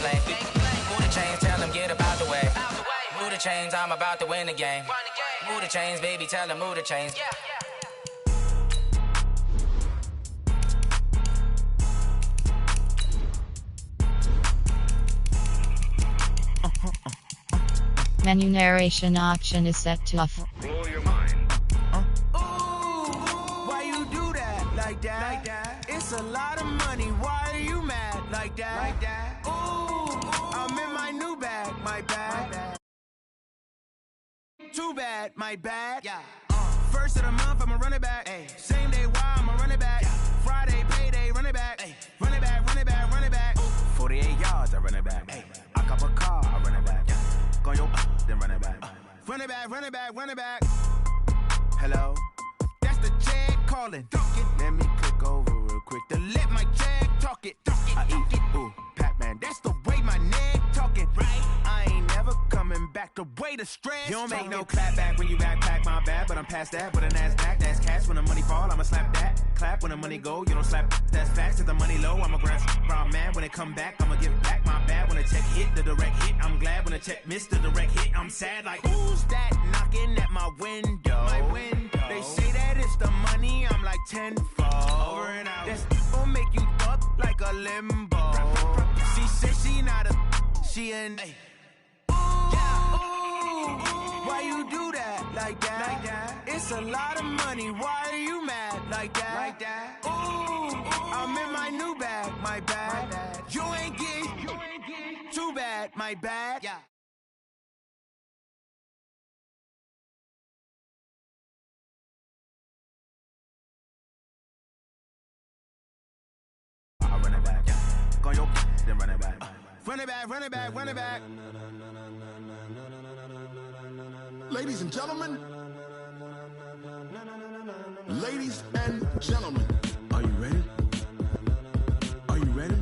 play. Move the chains, tell them get about the way. Move the chains, I'm about to win the game. Move the chains, baby, tell them move the chains. Menu narration option is set to off. Blow your mind. Why you do that like that? It's a lot of money. Why are you mad like that? Ooh, I'm in my new bag, my bad. Too bad, my bad. Yeah. First of the month, I'ma run it back. Ay. Same day, why I'ma run it back. Friday, payday, run it back. Ay. Run it back, run it back, run it back. 48 yards, I run it back. Ay. I cop a car, I run it back. Go yo, then run it back. Run it back, run it back, run it back. Hello? That's the Jag calling. Let me click over real quick to let my Jag talk it. I eat it, ooh, Pac-Man. That's the way my neck talking. Right? I ain't never coming back. The way the stress. You don't make no clap back when you backpack, my bad. But I'm past that with a NASDAQ. That's cash. When the money fall, I'ma slap that. Clap when the money go, you don't slap. That's facts. If the money low, I'ma grab brown man. When it come back, I'ma give back my bad. When the check hit, the direct hit. I'm glad when the check missed the direct hit. I'm sad like, who's that knocking at my window? My window. They say that it's the money, I'm like tenfold. Over and out. That's gon' make you up like a limbo. She said she not a, she an. Why you do that like that? It's a lot of money. Why are you mad like that? Ooh, I'm in my new bag, my bad. You ain't get too bad, my bad. Yeah. I run it back. Go yo, then run it back. Run it back, run it back, run it back. Ladies and gentlemen, ladies and gentlemen, are you ready? Are you ready?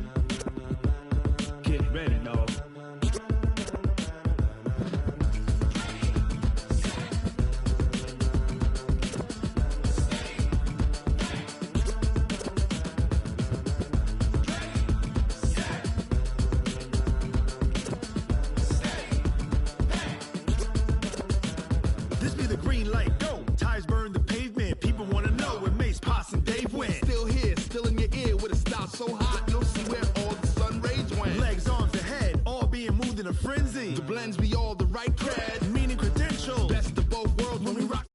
Get ready, dog. This be the green light, go. Tires burn the pavement. People want to know where Mace, Potts, and Dave went. Still here, still in your ear with a style so hot. No see where all the sun rays went. Legs, arms, and head, all being moved in a frenzy. The blends be all the right cred, meaning credentials. Best of both worlds when we rock.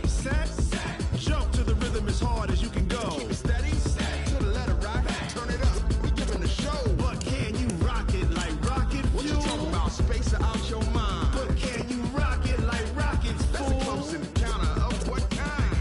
Set, jump to the rhythm as hard as you can go. Keep it steady, to the letter rock. Turn it up, we giving the show. But can you rock it like rocket fuel? What you talking about? Space out your mind. But can you rock it like rockets, fool? That's a close encounter of what kind?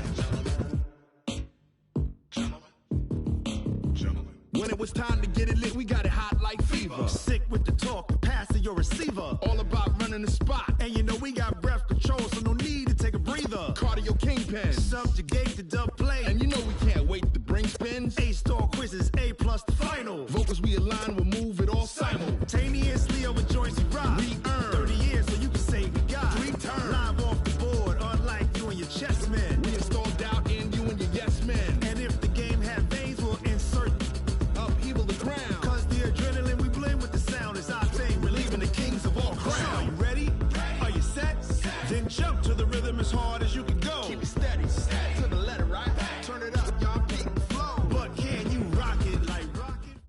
Gentlemen. When it was time to get it lit, we got it hot like fever. Sick with the talk, pass to your receiver. All about running the spot. And you know we got breath control, so no need to take a breather. Cardio kingpin, subjugate the dub play. And you know we can't wait to bring spins. A-star quizzes, A+ the final. Vocals we align, we'll move it all simultaneously over joints and rock. We earn 30 years, so you can say we got 3 turns. Live off the board, unlike you and your chess men. We install doubt in you and your yes men. And if the game had veins, we'll insert upheaval the ground. Cause the adrenaline we blend with the sound is our thing, relieving the kings of all crowns. So are you ready? Are you set? Then jump to the rhythm as hard as you can go. Keep it steady, to the letter right. Turn it up, y'all keep the flow. But can you rock it like rocket?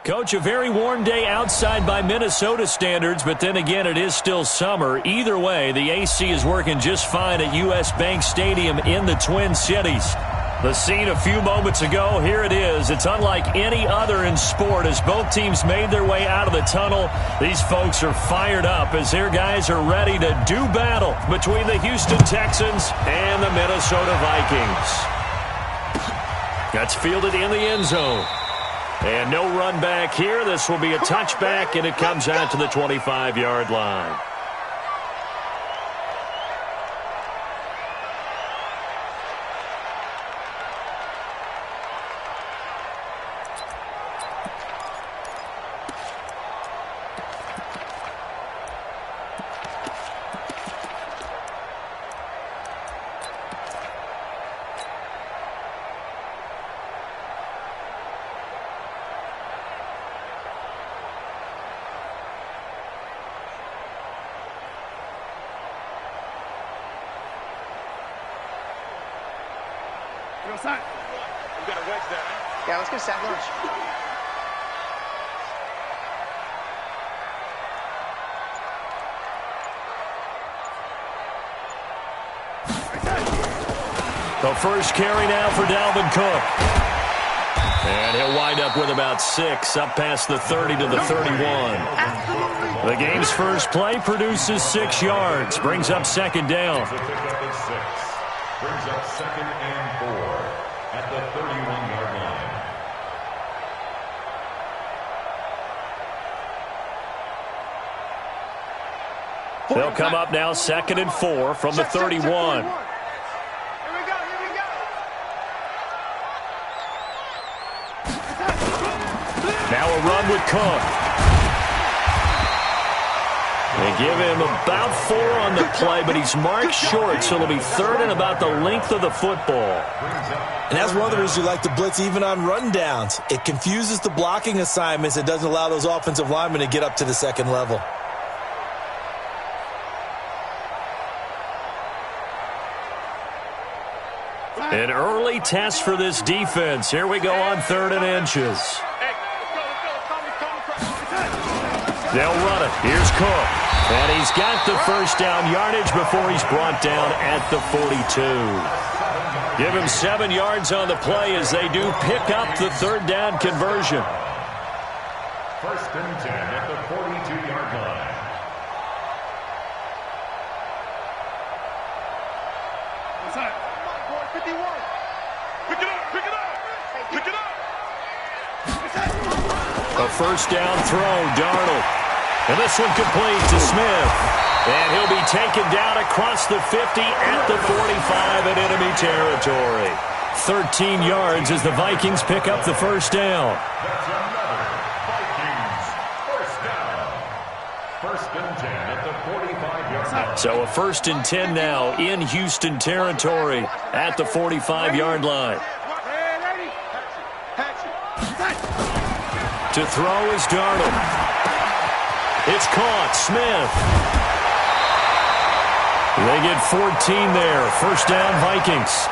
Coach, a very warm day outside by Minnesota standards, but then again, it is still summer. Either way, the AC is working just fine at U.S. Bank Stadium in the Twin Cities. The scene a few moments ago, here it is. It's unlike any other in sport as both teams made their way out of the tunnel. These folks are fired up as their guys are ready to do battle between the Houston Texans and the Minnesota Vikings. That's fielded in the end zone. And no run back here. This will be a touchback, and it comes out to the 25-yard line. Yeah, let's go sack lunch. The first carry now for Dalvin Cook. And he'll wind up with about 6, up past the 30 to the 31. The game's first play produces 6 yards, brings up second down. Brings up 2nd and 4 at the 31-yard line. They'll come up now 2nd and 4 from the 31. Now a run with Cook. They give him about 4 on the play, but he's marked short, so it'll be 3rd and about the length of the football. And that's one of the reasons you like to blitz even on rundowns. It confuses the blocking assignments. It doesn't allow those offensive linemen to get up to the second level. An early test for this defense. Here we go on 3rd and inches. They'll run it. Here's Cook. And he's got the first down yardage before he's brought down at the 42. Give him 7 yards on the play as they do pick up the 3rd down conversion. 1st and 10 at the 42-yard line. A first down throw, Darnold. And this one complete to Smith. And he'll be taken down across the 50 at the 45 in enemy territory. 13 yards as the Vikings pick up the first down. That's another Vikings first down. 1st and 10 at the 45-yard line. So a 1st and 10 now in Houston territory at the 45-yard line. To throw is Darnold. It's caught. Smith. They get 14 there. First down, Vikings.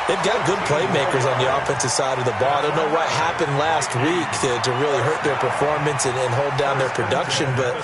They've got good playmakers on the offensive side of the ball. I don't know what happened last week to really hurt their performance and hold down their production, but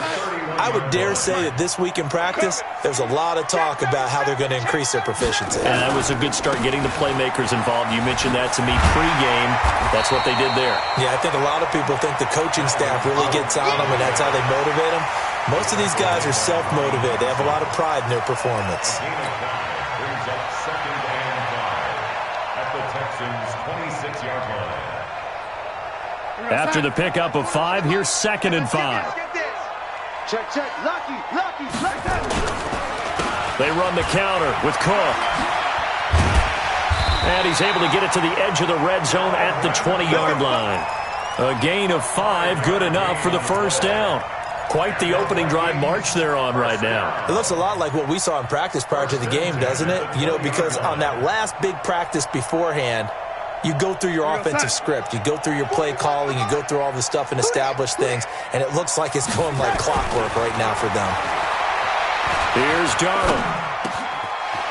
I would dare say that this week in practice, there's a lot of talk about how they're going to increase their proficiency. And that was a good start getting the playmakers involved. You mentioned that to me pregame. That's what they did there. Yeah, I think a lot of people think the coaching staff really gets on them, and that's how they motivate them. Most of these guys are self-motivated. They have a lot of pride in their performance. Brings up 2nd and 5 at the Texans' 26-yard line. After the pickup of 5, here's 2nd and 5. Check. Lucky. They run the counter with Cook. And he's able to get it to the edge of the red zone at the 20-yard line. A gain of 5, good enough for the first down. Quite the opening drive march they're on right now. It looks a lot like what we saw in practice prior to the game, doesn't it? You know, because on that last big practice beforehand, you go through your offensive script. You go through your play calling. You go through all the stuff and establish things. And it looks like it's going like clockwork right now for them. Here's Darnold.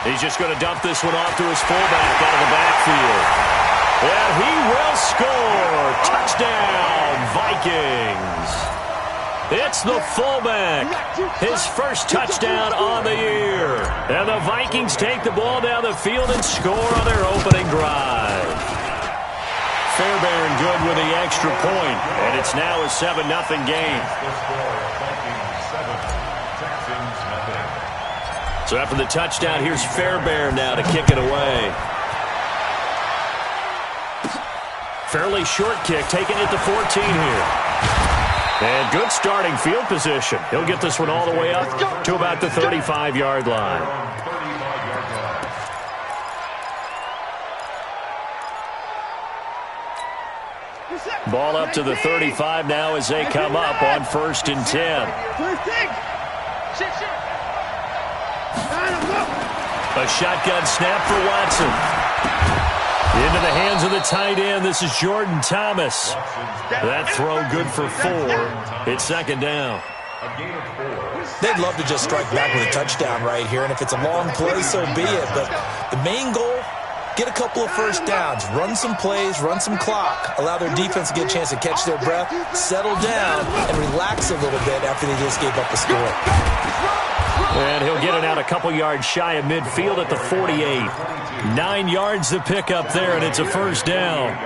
He's just going to dump this one off to his fullback out of the backfield. And he will score. Touchdown, Vikings. It's the fullback. His first touchdown on the year. And the Vikings take the ball down the field and score on their opening drive. Fairbairn good with the extra point, and it's now a 7-0 game. So after the touchdown, here's Fairbairn now to kick it away. Fairly short kick, taking it to 14 here. And good starting field position. He'll get this one all the way up to about the 35-yard line. Ball up to the 35 now as they come up on 1st and 10. A shotgun snap for Watson. Into the hands of the tight end. This is Jordan Thomas. That throw good for 4. It's 2nd down. They'd love to just strike back with a touchdown right here, and if it's a long play, so be it. But the main goal get a couple of first downs, run some plays, run some clock, allow their defense to get a chance to catch their breath, settle down, and relax a little bit after they just gave up a score. And he'll get it out a couple yards shy of midfield at the 48. 9 yards to pick up there, and it's a first down.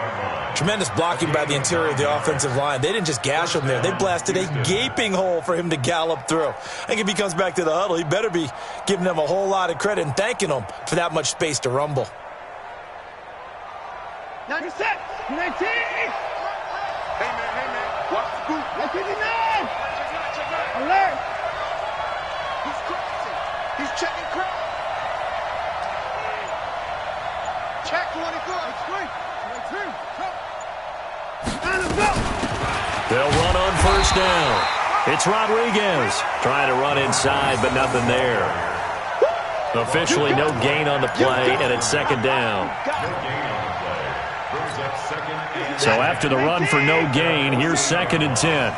Tremendous blocking by the interior of the offensive line. They didn't just gash him there. They blasted a gaping hole for him to gallop through. I think if he comes back to the huddle, he better be giving them a whole lot of credit and thanking them for that much space to rumble. 96, 19. Hey, man. Watch the boot. 59. Alert. He's crossing. He's checking cross. Check 24. They'll run on first down. It's Rodriguez trying to run inside, but nothing there. Officially no gain on the play, and it's second down. So after the run for no gain, here's 2nd and 10.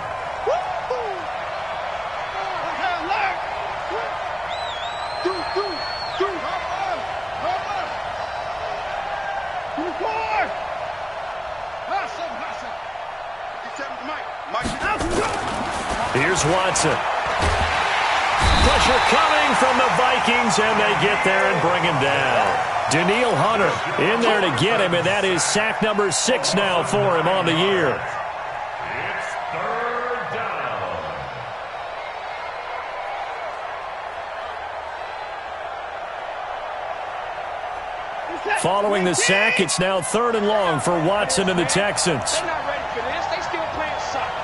Here's Watson. Pressure coming from the Vikings, and they get there and bring him down. Daniil Hunter in there to get him, and that is sack number 6 now for him on the year. It's 3rd down. Following the sack, it's now 3rd and long for Watson and the Texans. They're not ready for this. They still playing suck.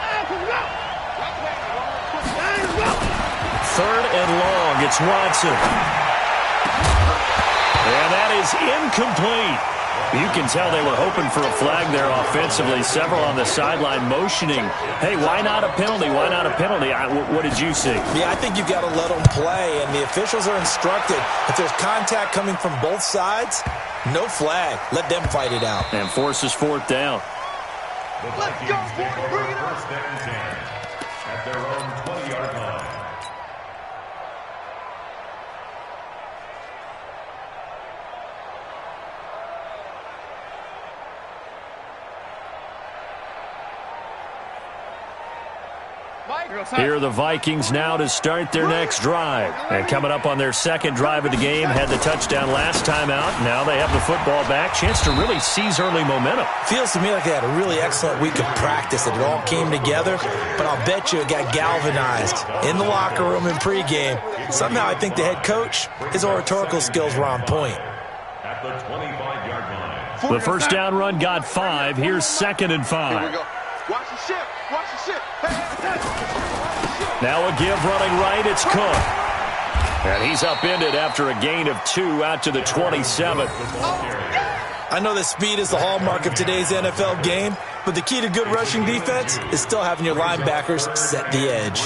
3rd and long, it's Watson. And that is incomplete. You can tell they were hoping for a flag there offensively. Several on the sideline motioning, hey, why not a penalty? Why not a penalty? What did you see? Yeah, I think you've got to let them play, and the officials are instructed. If there's contact coming from both sides, no flag. Let them fight it out. And forces 4th down. Let's go, bring it up. 1st and 10 at their own 20-yard line. Here are the Vikings now to start their next drive. And coming up on their 2nd drive of the game, had the touchdown last time out. Now they have the football back. Chance to really seize early momentum. Feels to me like they had a really excellent week of practice, that it all came together. But I'll bet you it got galvanized in the locker room in pregame. Somehow I think the head coach, his oratorical skills were on point. At the 25-yard line. The first down run got 5. Here's 2nd and 5. Here we go. Watch the ship. Watch the ship. Now a give running right. It's Cook. And he's upended after a gain of 2 out to the 27. I know that speed is the hallmark of today's NFL game, but the key to good rushing defense is still having your linebackers set the edge.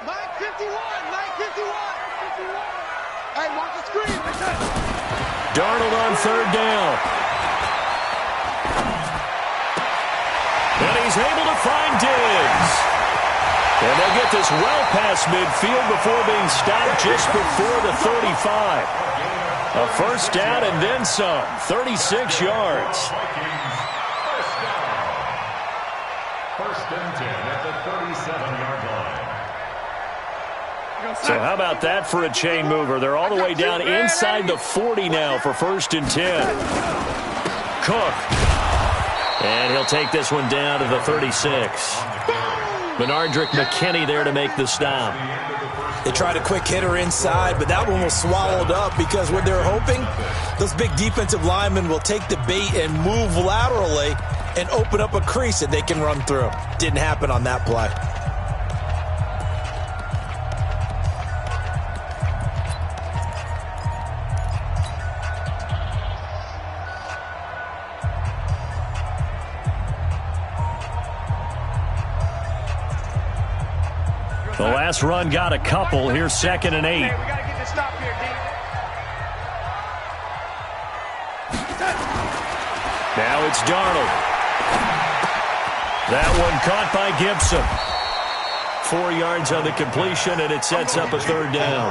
Mike 51. Hey, mark the screen. Darnold on 3rd down. And he's able to find Diggs. And they get this well past midfield before being stopped just before the 35. A first down and then some. 36 yards. 1st and 10 at the 37-yard line. So how about that for a chain mover? They're all the way down inside the 40 now for 1st and 10. Cook. And he'll take this one down to the 36. Benardrick McKinney there to make the stop. They tried a quick hitter inside, but that one was swallowed up because what they're hoping, those big defensive linemen will take the bait and move laterally and open up a crease that they can run through. Didn't happen on that play. The last run got a couple. Here's 2nd and 8. Hey, we got to get this stop here, D. Now it's Darnold. That one caught by Gibson. 4 yards on the completion, and it sets up a third down.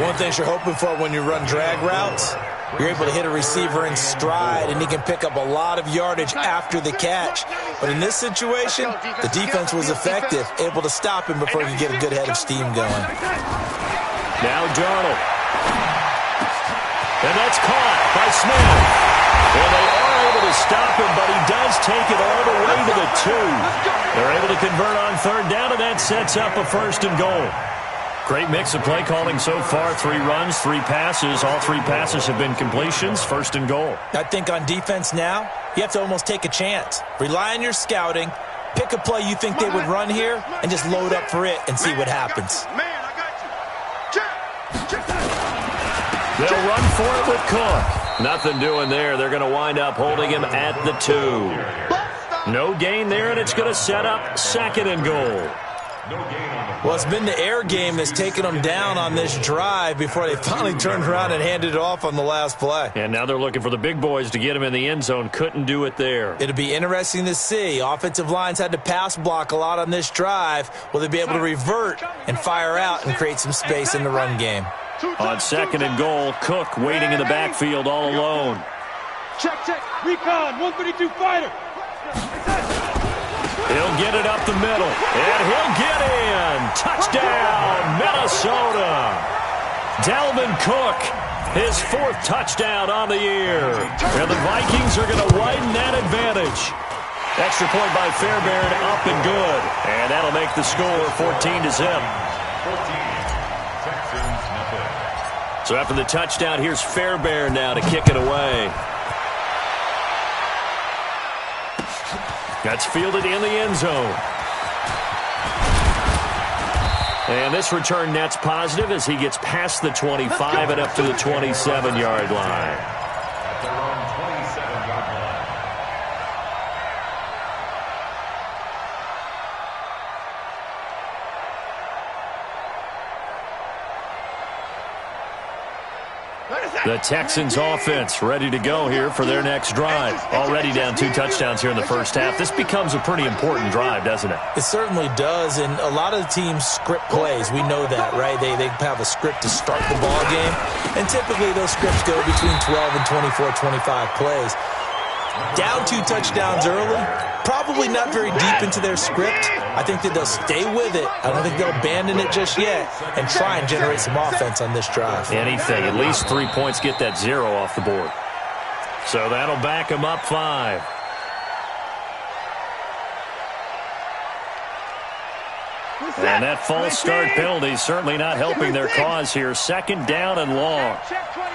One thing you're hoping for when you run drag routes, you're able to hit a receiver in stride, and he can pick up a lot of yardage after the catch. But in this situation, the defense was effective, able to stop him before he could get a good head of steam going. Now Darnold. And that's caught by Smith. And they are able to stop him, but he does take it all the way to the 2. They're able to convert on third down, and that sets up a 1st and goal. Great mix of play calling so far. 3 runs, 3 passes. All 3 passes have been completions. 1st and goal. I think on defense now, you have to almost take a chance. Rely on your scouting. Pick a play you think they would run here, and just load up for it and see what happens. They'll run for it with Cook. Nothing doing there. They're going to wind up holding him at the 2. No gain there, and it's going to set up 2nd and goal. Well, it's been the air game that's taken them down on this drive before they finally turned around and handed it off on the last play. And now they're looking for the big boys to get him in the end zone. Couldn't do it there. It'll be interesting to see. Offensive lines had to pass block a lot on this drive. Will they be able to revert and fire out and create some space in the run game? On 2nd and goal, Cook waiting in the backfield all alone. Check. Recon, 132 fighter. He'll get it up the middle, and he'll get in. Touchdown, Minnesota. Dalvin Cook, his 4th touchdown on the year. And the Vikings are going to widen that advantage. Extra point by Fairbairn, up and good. And that'll make the score 14-0. So after the touchdown, here's Fairbairn now to kick it away. That's fielded in the end zone. And this return net's positive as he gets past the 25 and up to the 27-yard line. At their own 27-yard line. The Texans offense ready to go here for their next drive. Already down 2 touchdowns here in the first half. This becomes a pretty important drive, doesn't it? It certainly does, and a lot of the teams script plays. We know that, right? They have a script to start the ball game, and typically those scripts go between 12 and 24, 25 plays. Down 2 touchdowns early, probably not very deep into their script. I think that they'll stay with it. I don't think they'll abandon it just yet and try and generate some offense on this drive. Anything, at least 3 points, get that 0 off the board. So that'll back them up 5. And that false start penalty certainly not helping their cause here. 2nd down and long. Check 24.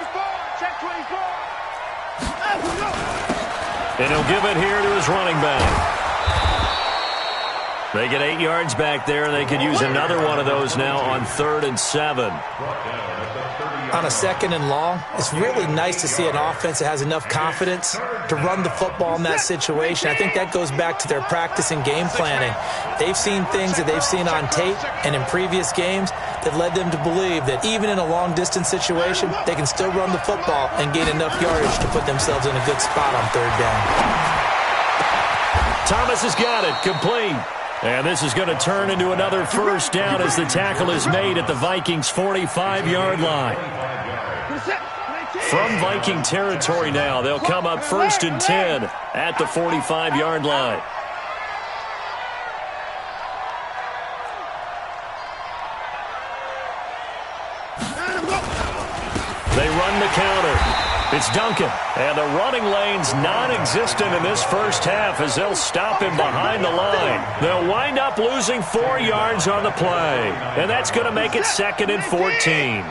And he'll give it here to his running back. They get 8 yards back there, and they could use another one of those now on 3rd and 7. On a 2nd and long, it's really nice to see an offense that has enough confidence to run the football in that situation. I think that goes back to their practice and game planning. They've seen things that they've seen on tape and in previous games that led them to believe that even in a long-distance situation, they can still run the football and gain enough yardage to put themselves in a good spot on 3rd down. Thomas has got it, complete. And this is going to turn into another 1st down as the tackle is made at the Vikings' 45-yard line. From Viking territory now, they'll come up 1st and 10 at the 45-yard line. They run the counter. It's Duncan, and the running lane's non-existent in this first half as they'll stop him behind the line. They'll wind up losing 4 yards on the play, and that's going to make it 2nd and 14.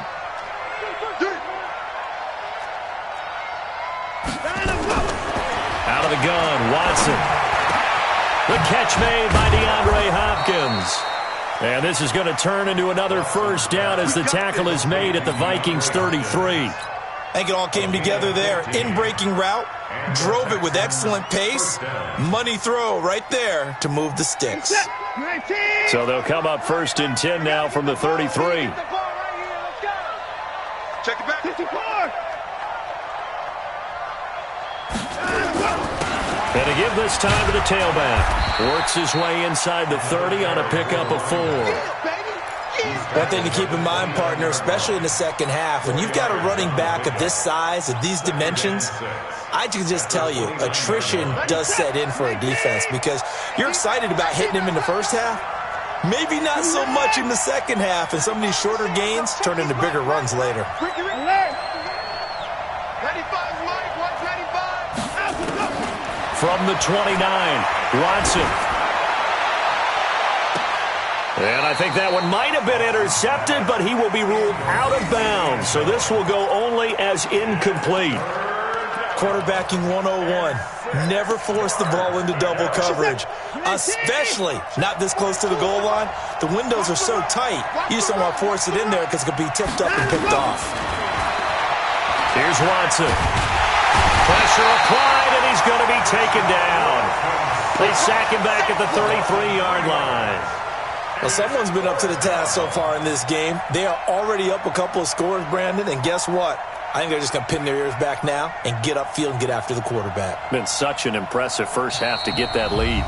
Out of the gun, Watson. The catch made by DeAndre Hopkins. And this is going to turn into another 1st down as the tackle is made at the Vikings' 33. I think it all came together there. In-breaking route, drove it with excellent pace. Money throw right there to move the sticks. So they'll come up 1st and 10 now from the 33. Check it back. And to give this time to the tailback. Works his way inside the 30 on a pickup of 4. One thing to keep in mind, partner, especially in the second half, when you've got a running back of this size, of these dimensions, I can just tell you, attrition does set in for a defense because you're excited about hitting him in the first half. Maybe not so much in the second half, and some of these shorter gains turn into bigger runs later. From the 29, Watson. And I think that one might have been intercepted, but he will be ruled out of bounds. So this will go only as incomplete. Quarterbacking 101. Never force the ball into double coverage, especially not this close to the goal line. The windows are so tight, you just don't want to force it in there because it could be tipped up and picked off. Here's Watson. Pressure applied, and he's going to be taken down. They sack him back at the 33-yard line. Well, someone's been up to the task so far in this game. They are already up a couple of scores, Brandon, and guess what? I think they're just going to pin their ears back now and get upfield and get after the quarterback. Been such an impressive first half to get that lead.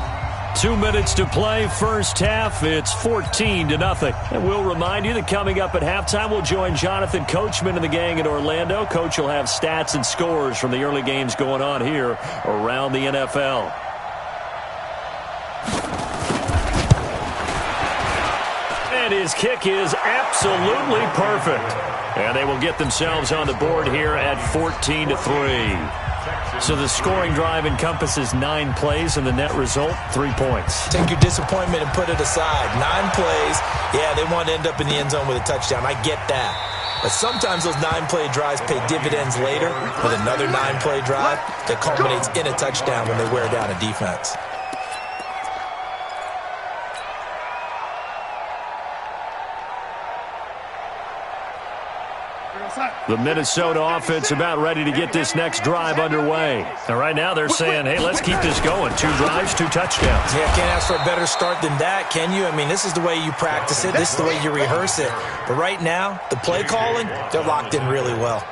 2 minutes to play, first half. It's 14-0. And we'll remind you that coming up at halftime, we'll join Jonathan Coachman and the gang in Orlando. Coach will have stats and scores from the early games going on here around the NFL. And his kick is absolutely perfect. And they will get themselves on the board here at 14-3. So the scoring drive encompasses 9 plays, and the net result, 3 points. Take your disappointment and put it aside. 9 plays, yeah, they want to end up in the end zone with a touchdown. I get that. But sometimes those 9-play drives pay dividends later with another 9-play drive that culminates in a touchdown when they wear down a defense. The Minnesota offense about ready to get this next drive underway. And right now they're saying, hey, let's keep this going. 2 drives, 2 touchdowns. Yeah, can't ask for a better start than that, can you? I mean, this is the way you practice it. This is the way you rehearse it. But right now, the play calling, they're locked in really well.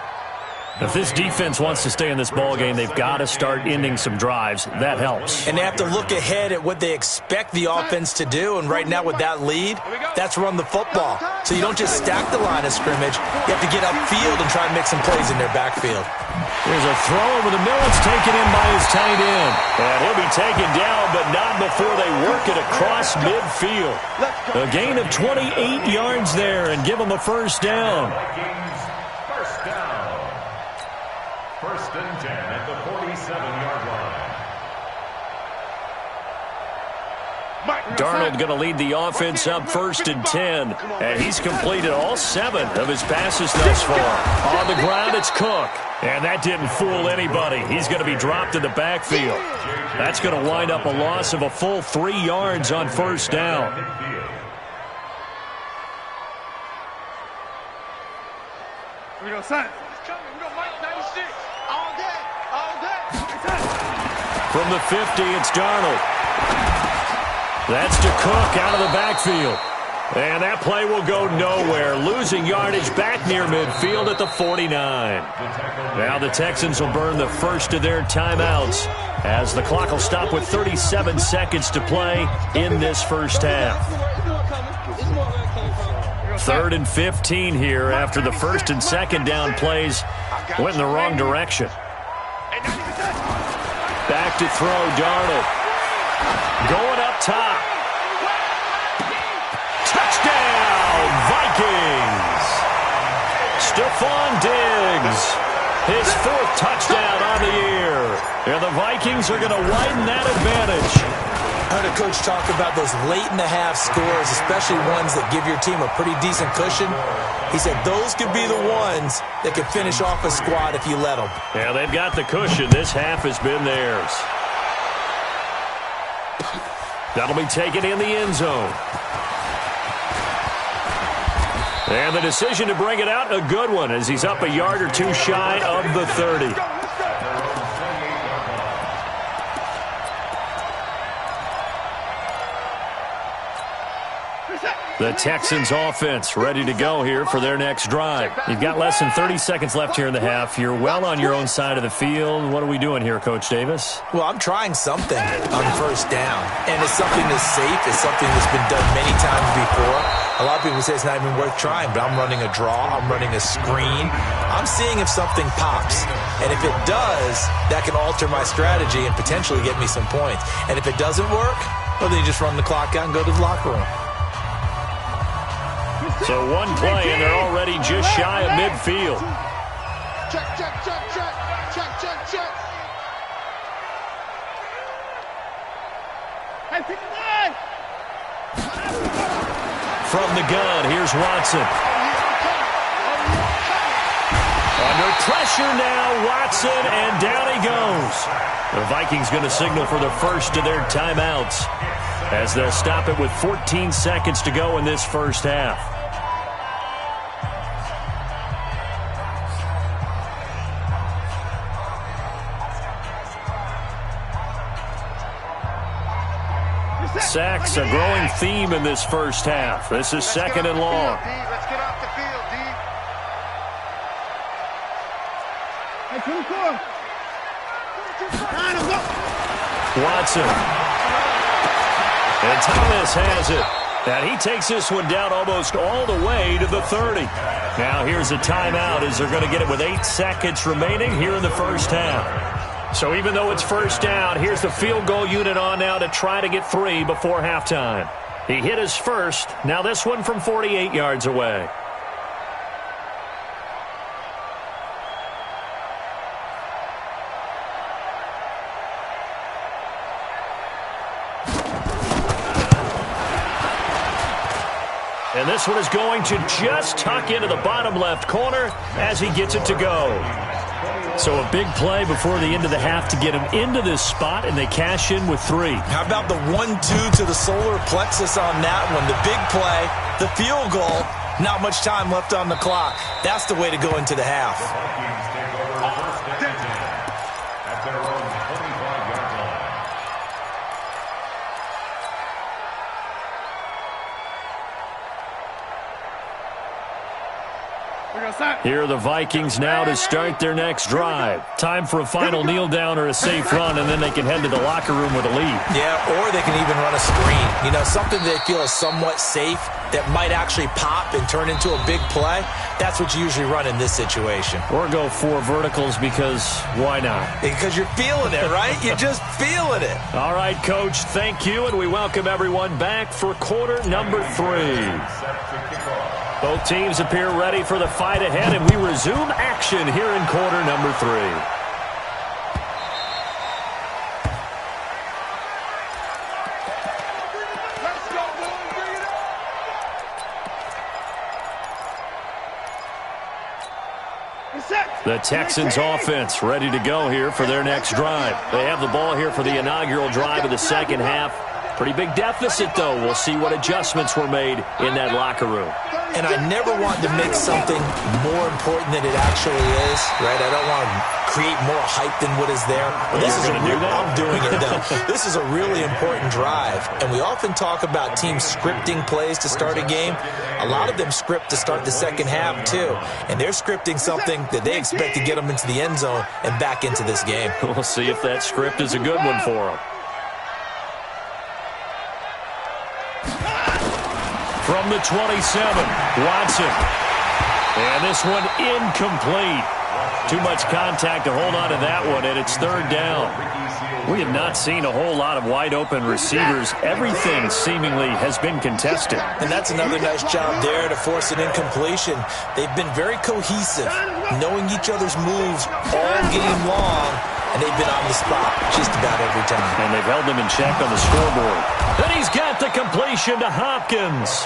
If this defense wants to stay in this ballgame, they've got to start ending some drives. That helps. And they have to look ahead at what they expect the offense to do. And right now with that lead, that's run the football. So you don't just stack the line of scrimmage. You have to get upfield and try to make some plays in their backfield. There's a throw over the middle. It's taken in by his tight end. And he'll be taken down, but not before they work it across midfield. A gain of 28 yards there and give them a first down. First down. First and 10 at the 47-yard line. Darnold going to lead the offense up first and 10. And he's completed all 7 of his passes thus far. On the ground, it's Cook. And that didn't fool anybody. He's going to be dropped in the backfield. That's going to wind up a loss of a full 3 yards on first down. Here we go, son. From the 50, it's Darnold. That's to Cook out of the backfield. And that play will go nowhere. Losing yardage back near midfield at the 49. Now the Texans will burn the first of their timeouts as the clock will stop with 37 seconds to play in this first half. 3rd and 15 here after the first and second down plays went in the wrong direction. Back to throw, Darnold. Going up top. Touchdown, Vikings! Stephon Diggs, his 4th touchdown on the year. And the Vikings are going to widen that advantage. I heard a coach talk about those late-in-the-half scores, especially ones that give your team a pretty decent cushion. He said those could be the ones that could finish off a squad if you let them. Yeah, they've got the cushion. This half has been theirs. That'll be taken in the end zone. And the decision to bring it out, a good one, as he's up a yard or 2 shy of the 30. The Texans offense ready to go here for their next drive. You've got less than 30 seconds left here in the half. You're well on your own side of the field. What are we doing here, Coach Davis? Well, I'm trying something on first down, and it's something that's safe. It's something that's been done many times before. A lot of people say it's not even worth trying, but I'm running a draw. I'm running a screen. I'm seeing if something pops, and if it does, that can alter my strategy and potentially get me some points. And if it doesn't work, well, then you just run the clock out and go to the locker room. So one play, and they're already just shy of midfield. Check, check, check, check, check, check, check. From the gun, here's Watson. Under pressure now, Watson, and down he goes. The Vikings going to signal for the first of their timeouts as they'll stop it with 14 seconds to go in this first half. Sacks, a growing theme in this first half. This is second and long. Let's get off the field, D. Watson. And Thomas has it. And he takes this one down almost all the way to the 30. Now here's a timeout as they're going to get it with 8 seconds remaining here in the first half. So even though it's first down, here's the field goal unit on now to try to get 3 before halftime. He hit his first. Now this one from 48 yards away. And this one is going to just tuck into the bottom left corner as he gets it to go. So a big play before the end of the half to get him into this spot, and they cash in with 3. How about the 1-2 to the solar plexus on that one? The big play, the field goal, not much time left on the clock. That's the way to go into the half. Here are the Vikings now to start their next drive. Time for a final kneel down or a safe run, and then they can head to the locker room with a lead. Yeah, or they can even run a screen. You know, something they feel is somewhat safe that might actually pop and turn into a big play. That's what you usually run in this situation. Or go 4 verticals because why not? Because you're feeling it, right? You're just feeling it. All right, Coach, thank you, and we welcome everyone back for quarter number 3. Both teams appear ready for the fight ahead, and we resume action here in quarter number 3. The Texans offense ready to go here for their next drive. They have the ball here for the inaugural drive of the second half. Pretty big deficit, though. We'll see what adjustments were made in that locker room. And I never want to make something more important than it actually is, right? I don't want to create more hype than what is there. But this is a real, I'm doing it, though. This is a really important drive. And we often talk about teams scripting plays to start a game. A lot of them script to start the second half, too. And they're scripting something that they expect to get them into the end zone and back into this game. We'll see if that script is a good one for them. From the 27, Watson. And this one incomplete. Too much contact to hold on to that one, and it's third down. We have not seen a whole lot of wide-open receivers. Everything seemingly has been contested. And that's another nice job there to force an incompletion. They've been very cohesive, knowing each other's moves all game long, and they've been on the spot just about every time. And they've held them in check on the scoreboard. Then he's got the completion to Hopkins.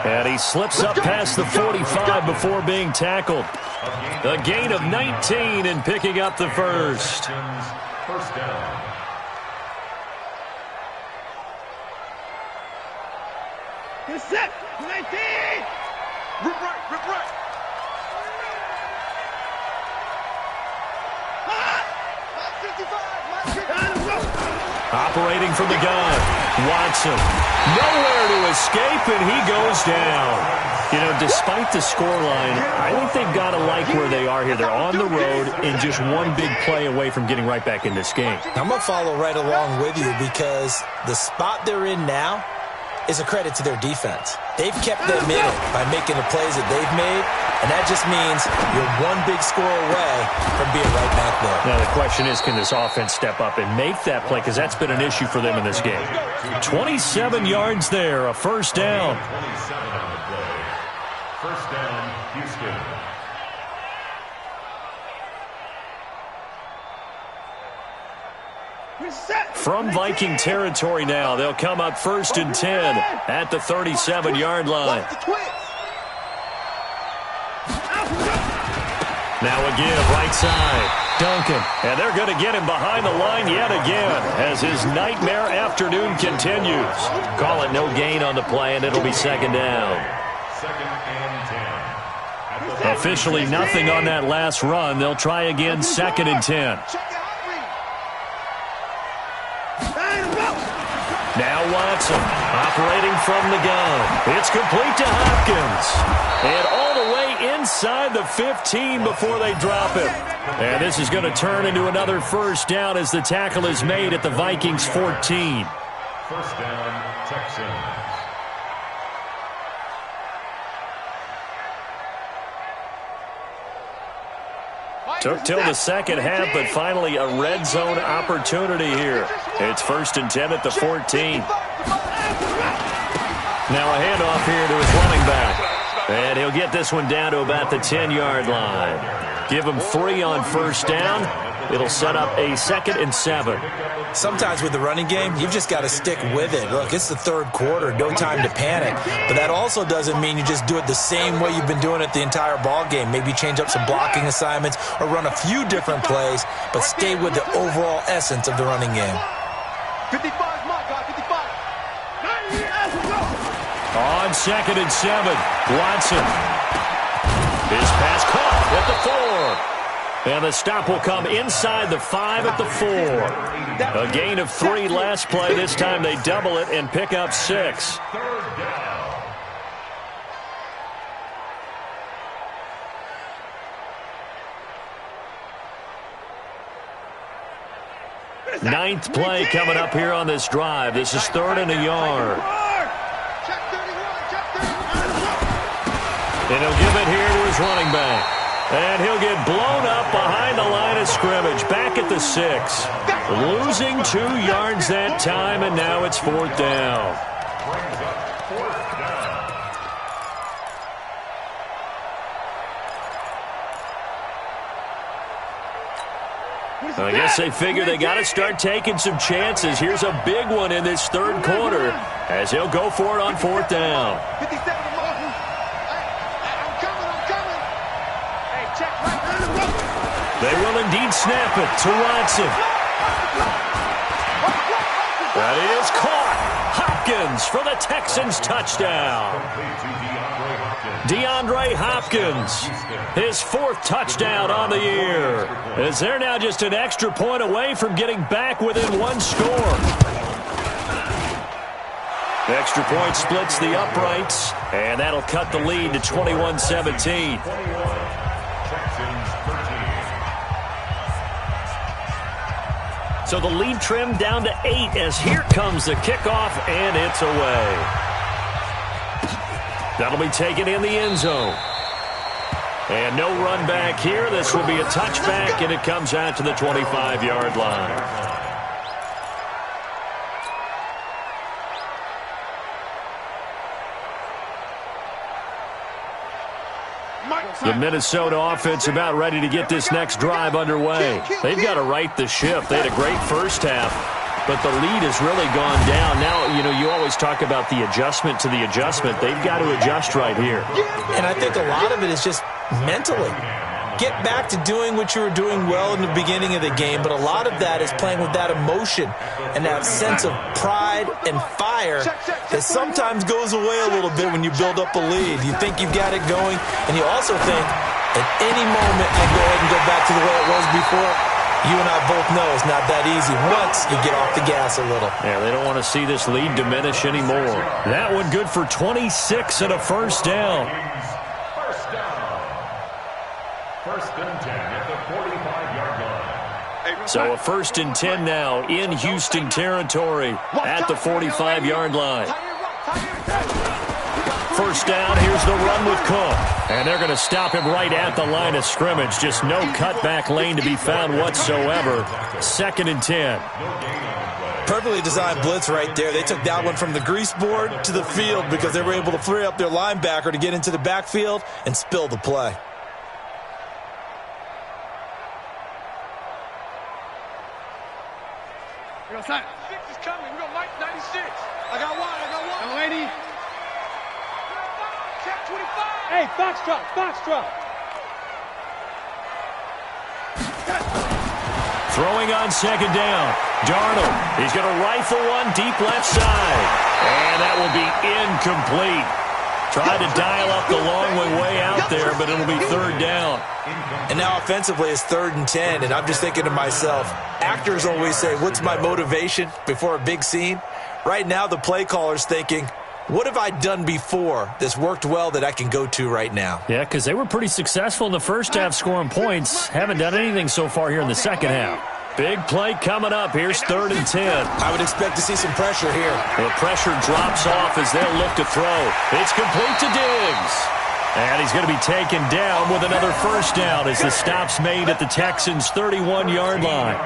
And he slips up past the 45 before being tackled. A gain of 19 and picking up the first. First down. Get set. 19. Rip right, rip right. Operating from the gun, Watson. Nowhere to escape, and he goes down. You know, despite the scoreline, I think they've got to like where they are here. They're on the road and just one big play away from getting right back in this game. I'm going to follow right along with you because the spot they're in now is a credit to their defense. They've kept them in it by making the plays that they've made, and that just means you're one big score away from being right back there. Now, the question is, can this offense step up and make that play? Because that's been an issue for them in this game. 27 yards there, a first down. 27 on the play. First down, Houston. From Viking territory now, they'll come up 1st and 10 at the 37-yard line. Now again, right side, Duncan. And they're going to get him behind the line yet again as his nightmare afternoon continues. Call it no gain on the play, and it'll be second down. Second and 10. Officially nothing on that last run. They'll try again, 2nd and 10. Now Watson, operating from the gun. It's complete to Hopkins. And all the way inside the 15 before they drop it. And this is going to turn into another first down as the tackle is made at the Vikings 14. First down, Texans. Took till the second half, but finally a red zone opportunity here. It's 1st and 10 at the 14. Now a handoff here to his running back. And he'll get this one down to about the 10-yard line. Give him 3 on first down. It'll set up a 2nd and 7. Sometimes with the running game, you've just got to stick with it. Look, it's the third quarter, no time to panic. But that also doesn't mean you just do it the same way you've been doing it the entire ball game. Maybe change up some blocking assignments or run a few different plays, but stay with the overall essence of the running game. 55, my God, 55. On 2nd and 7, Watson. His pass caught at the 4. And the stop will come inside the 5 at the 4. A gain of 3 last play. This time they double it and pick up 6. Third down. Ninth play coming up here on this drive. This is 3rd and a yard. And he'll give it here to his running back. And he'll get blown up behind the line of scrimmage, back at the 6. Losing 2 yards that time, and now it's 4th down. Brings up 4th down. I guess they figure they got to start taking some chances. Here's a big one in this third quarter as he'll go for it on 4th down. 57. They will indeed snap it to Watson. That is caught. Hopkins for the Texans touchdown. DeAndre Hopkins, his 4th touchdown on the year. As they're now just an extra point away from getting back within 1 score. The extra point splits the uprights, and that'll cut the lead to 21-17. So the lead trimmed down to 8 as here comes the kickoff, and it's away. That'll be taken in the end zone. And no run back here. This will be a touchback, and it comes out to the 25-yard line. The Minnesota offense about ready to get this next drive underway. They've got to right the ship. They had a great first half, but the lead has really gone down. Now, you know, you always talk about the adjustment to the adjustment. They've got to adjust right here. And I think a lot of it is just mentally. Get back to doing what you were doing well in the beginning of the game, but a lot of that is playing with that emotion and that sense of pride and fire that sometimes goes away a little bit when you build up a lead. You think you've got it going, and you also think at any moment I go ahead and go back to the way it was before. You and I both know it's not that easy once you get off the gas a little. Yeah, they don't want to see this lead diminish anymore. That one good for 26 and a first down. First down. First and 10 at the 45-yard line. So a first and 10 now in Houston territory at the 45-yard line. First down, here's the run with Cook. And they're going to stop him right at the line of scrimmage. Just no cutback lane to be found whatsoever. Second and 10. Perfectly designed blitz right there. They took that one from the grease board to the field because they were able to free up their linebacker to get into the backfield and spill the play. We got 6 is coming. We got Mike 96. I got one. Young lady. Check 25. Hey, Foxtrot. Throwing on second down. Darnold. He's going to rifle one deep left side. And that will be incomplete. Tried to dial up the long way out there, but it'll be third down. And now offensively it's 3rd and 10, and I'm just thinking to myself, actors always say, what's my motivation before a big scene? Right now the play caller's thinking, what have I done before that's worked well that I can go to right now? Yeah, because they were pretty successful in the first half scoring points. Haven't done anything so far here in the second half. Big play coming up. Here's 3rd and 10. I would expect to see some pressure here. The pressure drops off as they'll look to throw. It's complete to Diggs. And he's going to be taken down with another first down as the stop's made at the Texans' 31-yard line.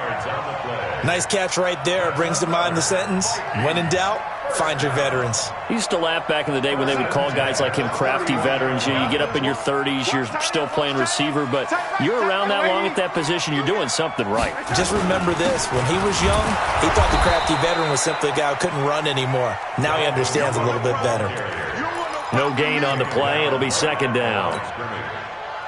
Nice catch right there. Brings to mind the sentence, when in doubt, find your veterans. He used to laugh back in the day when they would call guys like him crafty veterans. You get up in your 30s, you're still playing receiver, but you're around that long at that position, you're doing something right. Just remember this. When he was young, he thought the crafty veteran was simply a guy who couldn't run anymore. Now he understands a little bit better. No gain on the play. It'll be second down.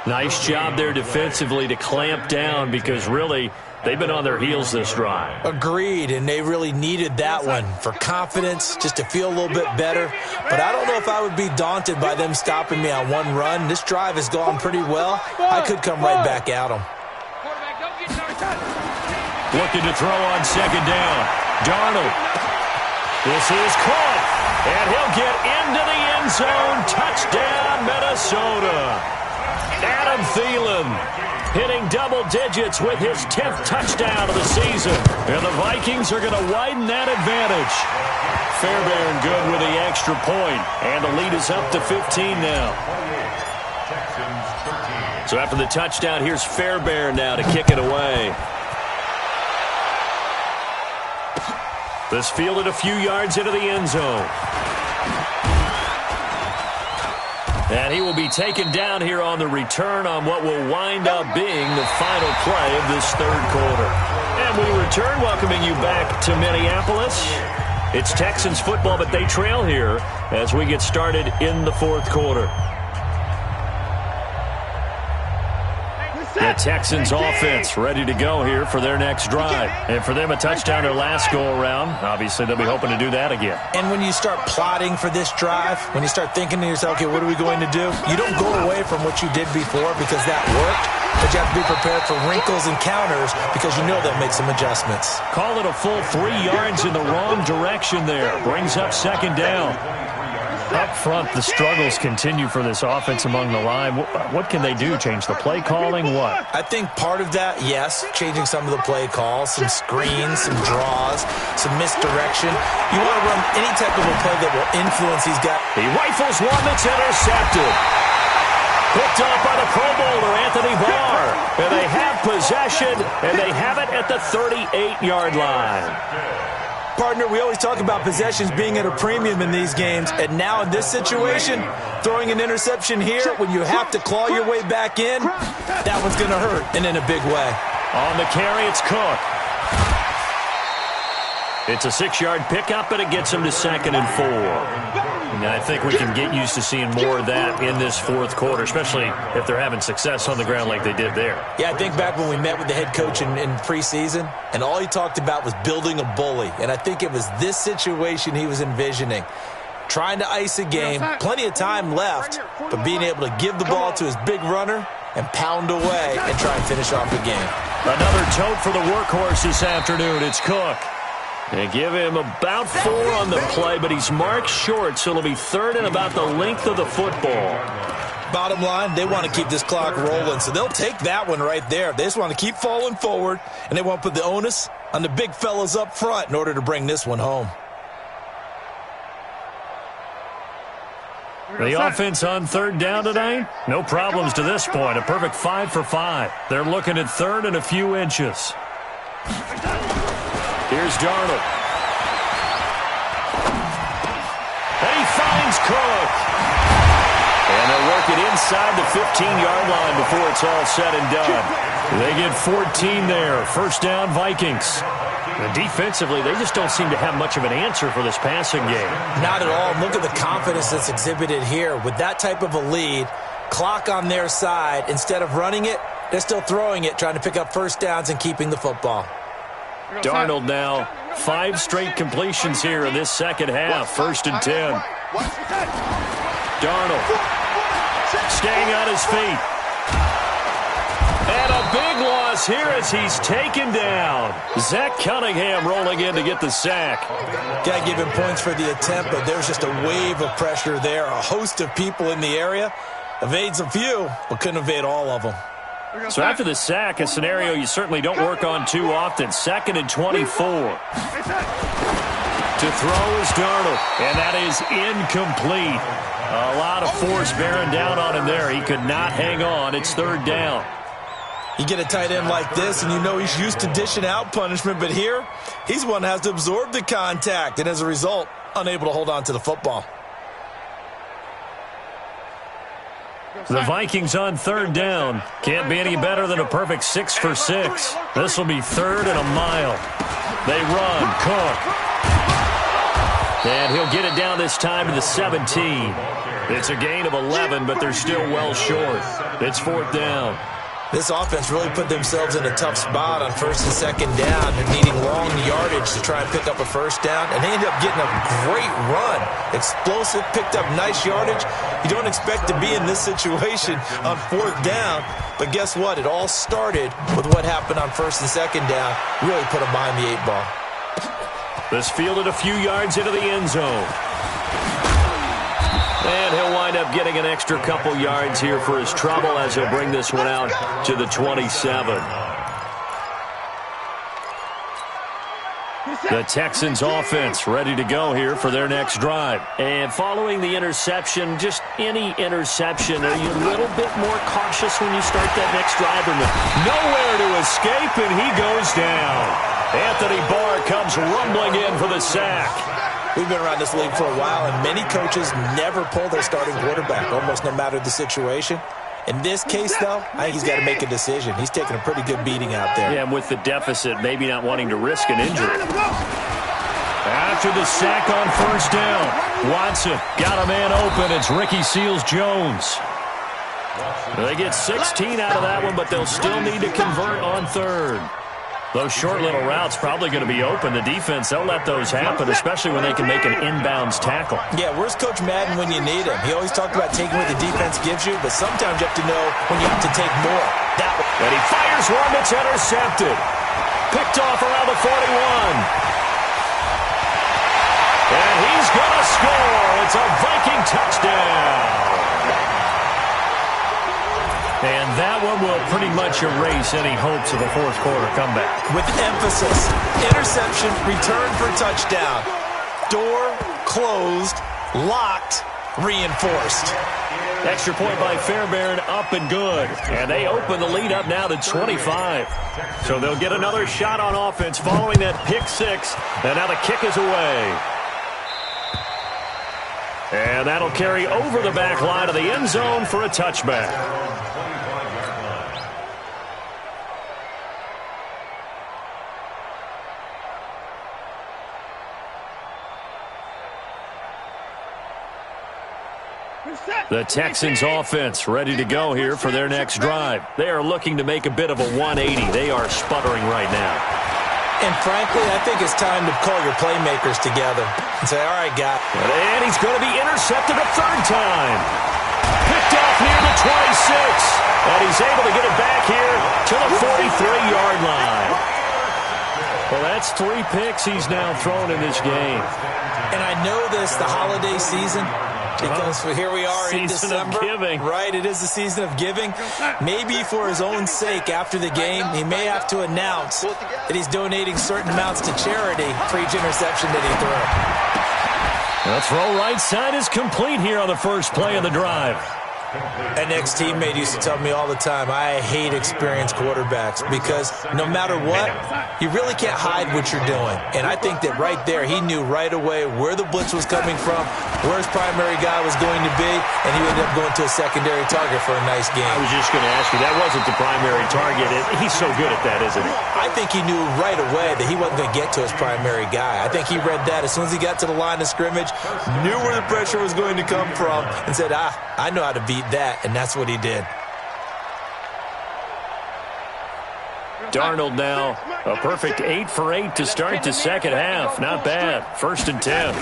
Nice job there defensively to clamp down because really they've been on their heels this drive. Agreed, and they really needed that one for confidence, just to feel a little bit better. But I don't know if I would be daunted by them stopping me on one run. This drive has gone pretty well. I could come right back at them. Looking to throw on second down. Darnold. This is caught, and he'll get into the end zone. Touchdown, Minnesota. Adam Thielen hitting double digits with his 10th touchdown of the season. And the Vikings are going to widen that advantage. Fairbairn good with the extra point, and the lead is up to 15 now. So after the touchdown, here's Fairbairn now to kick it away. This fielded a few yards into the end zone. And he will be taken down here on the return on what will wind up being the final play of this third quarter. And we return, welcoming you back to Minneapolis. It's Texans football, but they trail here as we get started in the fourth quarter. The Texans offense ready to go here for their next drive. And for them, a touchdown their last go-around. Obviously, they'll be hoping to do that again. And when you start plotting for this drive, when you start thinking to yourself, okay, what are we going to do? You don't go away from what you did before because that worked, but you have to be prepared for wrinkles and counters because you know they'll make some adjustments. Call it a full 3 yards in the wrong direction there. Brings up second down. Up front, the struggles continue for this offense among the line. What can they do? Change the play calling? What? I think part of that, yes, changing some of the play calls, some screens, some draws, some misdirection. You want to run any type of a play that will influence these guys. He rifles one that's intercepted. Picked off by the Pro Bowler, Anthony Barr. And they have possession, and they have it at the 38-yard line. Partner, we always talk about possessions being at a premium in these games, and now in this situation, throwing an interception here when you have to claw your way back in, that one's going to hurt, and in a big way. On the carry, it's Cook. It's a 6-yard pickup, but it gets him to 2nd and 4. And I think we can get used to seeing more of that in this fourth quarter, especially if they're having success on the ground like they did there. Yeah, I think back when we met with the head coach in preseason, and all he talked about was building a bully. And I think it was this situation he was envisioning. Trying to ice a game, plenty of time left, but being able to give the ball to his big runner and pound away and try and finish off the game. Another tote for the workhorse this afternoon. It's Cook. They give him about 4 on the play, but he's marked short, so it'll be third and about the length of the football. Bottom line, they want to keep this clock rolling, so they'll take that one right there. They just want to keep falling forward, and they want to put the onus on the big fellas up front in order to bring this one home. The offense on third down tonight, no problems to this point. A perfect 5 for 5. They're looking at third and a few inches. Here's Darnold. And he finds Cook. And they'll work it inside the 15-yard line before it's all said and done. They get 14 there. First down, Vikings. And defensively, they just don't seem to have much of an answer for this passing game. Not at all. Look at the confidence that's exhibited here. With that type of a lead, clock on their side, instead of running it, they're still throwing it, trying to pick up first downs and keeping the football. Darnold now, 5 straight completions here in this second half. First and 10. Darnold staying on his feet. And a big loss here as he's taken down. Zach Cunningham rolling in to get the sack. Got to give him points for the attempt, but there's just a wave of pressure there. A host of people in the area. Evades a few, but couldn't evade all of them. So after the sack, a scenario you certainly don't work on too often. 2nd and 24. To throw is Darnold, and that is incomplete. A lot of force bearing down on him there. He could not hang on. It's third down. You get a tight end like this, and you know he's used to dishing out punishment, but here, he's one that has to absorb the contact, and as a result, unable to hold on to the football. The Vikings on third down. Can't be any better than a perfect 6 for 6. This will be third and a mile. They run. Cook. And he'll get it down this time to the 17. It's a gain of 11, but they're still well short. It's fourth down. This offense really put themselves in a tough spot on first and second down and needing long yardage to try and pick up a first down, and they ended up getting a great run. Explosive, picked up nice yardage. You don't expect to be in this situation on fourth down, but guess what? It all started with what happened on first and second down. Really put them behind the 8 ball. This fielded a few yards into the end zone. And he'll wind up getting an extra couple yards here for his trouble as he'll bring this one out to the 27. The Texans offense ready to go here for their next drive. And following the interception, just any interception, are you a little bit more cautious when you start that next drive? Nowhere to escape, and he goes down. Anthony Barr comes rumbling in for the sack. We've been around this league for a while, and many coaches never pull their starting quarterback, almost no matter the situation. In this case, though, I think he's got to make a decision. He's taking a pretty good beating out there. Yeah, and with the deficit, maybe not wanting to risk an injury. After the sack on first down, Watson got a man open. It's Ricky Seals-Jones. They get 16 out of that one, but they'll still need to convert on third. Those short little routes probably going to be open. The defense, they'll let those happen, especially when they can make an inbounds tackle. Yeah, where's Coach Madden when you need him? He always talked about taking what the defense gives you, but sometimes you have to know when you have to take more. And he fires one that's intercepted. Picked off around the 41. And he's going to score. It's a Viking touchdown. And that one will pretty much erase any hopes of a fourth quarter comeback. With emphasis, interception, return for touchdown. Door closed, locked, reinforced. Extra point by Fairbairn, up and good. And they open the lead up now to 25. So they'll get another shot on offense following that pick six. And now the kick is away. And that'll carry over the back line of the end zone for a touchback. The Texans offense ready to go here for their next drive. They are looking to make a bit of a 180. They are sputtering right now. And frankly, I think it's time to call your playmakers together and say, all right, guy. And he's going to be intercepted a third time. Picked off near the and he's able to get it back here to the 43-yard line. Well, that's 3 picks he's now thrown in this game. And I know this, the holiday season, because here we are in December. Season of giving. Right, it is the season of giving. Maybe for his own sake after the game, he may have to announce that he's donating certain amounts to charity for each interception that he threw. The throw right side is complete here on the first play of the drive. An ex-teammate used to tell me all the time, I hate experienced quarterbacks because no matter what, you really can't hide what you're doing. And I think that right there, he knew right away where the blitz was coming from, where his primary guy was going to be, and he ended up going to a secondary target for a nice game. I was just going to ask you, that wasn't the primary target. He's so good at that, isn't he? I think he knew right away that he wasn't going to get to his primary guy. I think he read that as soon as he got to the line of scrimmage, knew where the pressure was going to come from, and said, I know how to beat that, and that's what he did. Darnold now a perfect 8 for 8 to start the second half. Not bad. 1st and 10.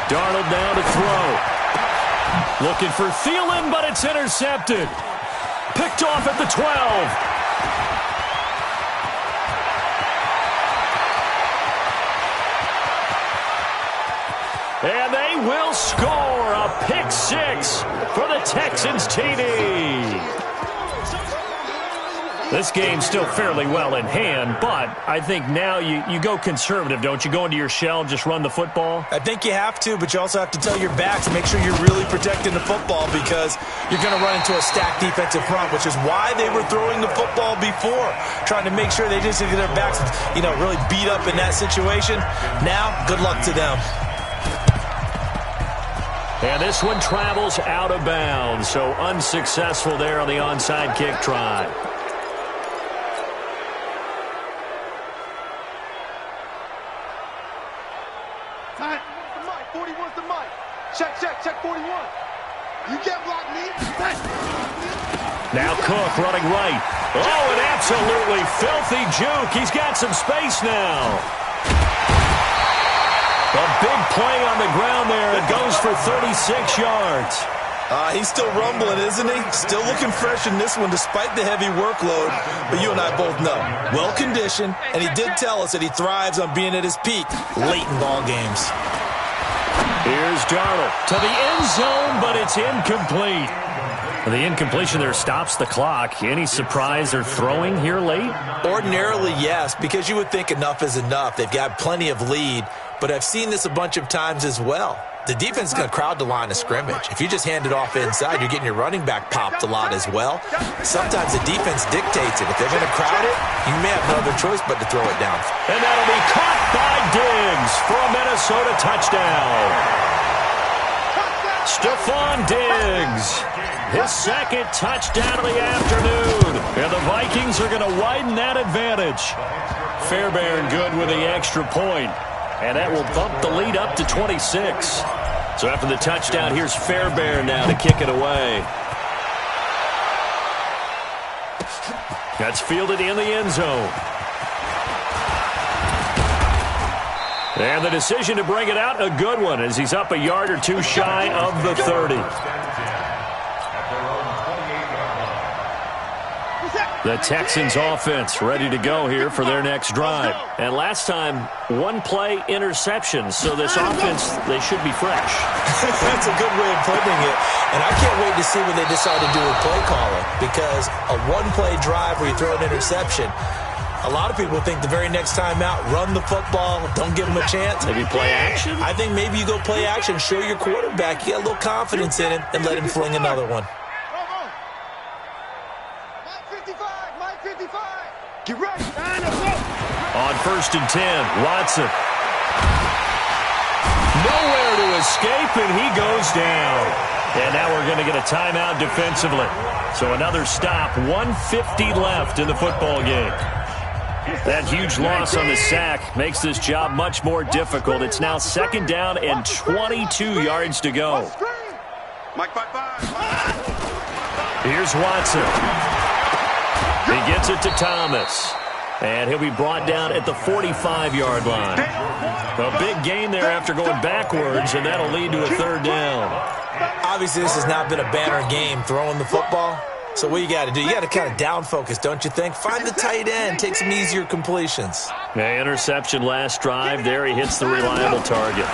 Darnold now to throw. Looking for Thielen, but it's intercepted. Picked off at the 12. And they will score a pick 6 for the Texans TD. This game's still fairly well in hand, but I think now you go conservative, don't you? Go into your shell and just run the football? I think you have to, but you also have to tell your backs to make sure you're really protecting the football because you're going to run into a stacked defensive front, which is why they were throwing the football before, trying to make sure they just get their backs, really beat up in that situation. Now, good luck to them. And this one travels out of bounds, so unsuccessful there on the onside kick try. Time. 41's the mic. Check 41. You can't block me. Now Cook running right. Oh, an absolutely filthy juke. He's got some space now. A big play on the ground there. It goes for 36 yards. He's still rumbling, isn't he? Still looking fresh in this one despite the heavy workload. But you and I both know, well-conditioned, and he did tell us that he thrives on being at his peak late in ball games. Here's Darnold to the end zone, but it's incomplete. The incompletion there stops the clock. Any surprise they're throwing here late? Ordinarily, yes, because you would think enough is enough. They've got plenty of lead, but I've seen this a bunch of times as well. The defense is going to crowd the line of scrimmage. If you just hand it off inside, you're getting your running back popped a lot as well. Sometimes the defense dictates it. If they're going to crowd it, you may have no other choice but to throw it down. And that'll be caught by Diggs for a Minnesota touchdown. Stephon Diggs, his second touchdown of the afternoon. And the Vikings are going to widen that advantage. Fairbairn good with the extra point. And that will bump the lead up to 26. So after the touchdown, here's Fairbairn now to kick it away. That's fielded in the end zone. And the decision to bring it out, a good one, as he's up a yard or two shy of the 30. The Texans offense ready to go here for their next drive. And last time, one play interception. So this offense, they should be fresh. That's a good way of putting it. And I can't wait to see what they decide to do with play calling. Because a one-play drive where you throw an interception, a lot of people think the very next time out, run the football, don't give them a chance. Maybe play action? I think maybe you go play action, show your quarterback, you got a little confidence in him, and let him fling another one. Get ready. On 1st and 10, Watson. Nowhere to escape, and he goes down. And now we're going to get a timeout defensively. So another stop, 1:50 left in the football game. That huge loss on the sack makes this job much more difficult. It's now 2nd down and 22 yards to go. Here's Watson. He gets it to Thomas. And he'll be brought down at the 45-yard line. A big gain there after going backwards, and that'll lead to a 3rd down. Obviously, this has not been a banner game throwing the football. So what you got to do, you got to kind of down focus, don't you think? Find the tight end, take some easier completions. Yeah, interception last drive. There he hits the reliable target.